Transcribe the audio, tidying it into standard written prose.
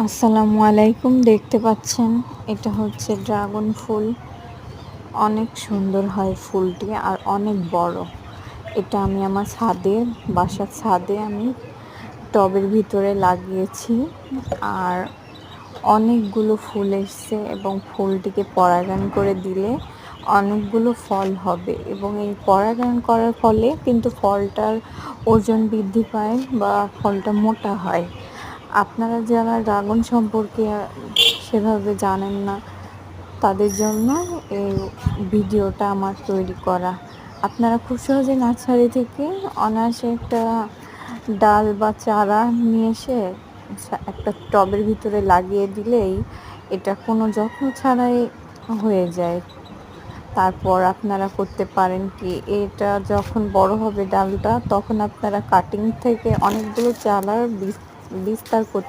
আসসালামু আলাইকুম। দেখতে পাচ্ছেন এটা হচ্ছে ড্রাগন ফুল। অনেক সুন্দর হয় ফুলটি আর অনেক বড়। এটা আমি আমার বাসার ছাদে আমি টবের ভিতরে লাগিয়েছি। আর অনেকগুলো ফুল এসছে এবং ফুলটিকে পরাগায়ন করে দিলে অনেকগুলো ফল হবে এবং এই পরাগায়ন করার ফলে কিন্তু ফলটার ওজন বৃদ্ধি পায় বা ফলটা মোটা হয়। আপনারা যারা ড্রাগন সম্পর্কে সেভাবে জানেন না, তাদের জন্য এই ভিডিওটা আমার তৈরি করা। আপনারা খুব সহজে নার্সারি থেকে অনায়াসে একটা ডাল বা চারা নিয়ে এসে একটা টবের ভিতরে লাগিয়ে দিলেই এটা কোনো যত্ন ছাড়াই হয়ে যায়। তারপর আপনারা করতে পারেন কি, এটা যখন বড় হবে ডালটা, তখন আপনারা কাটিং থেকে অনেকগুলো চারার বিস্তার করতে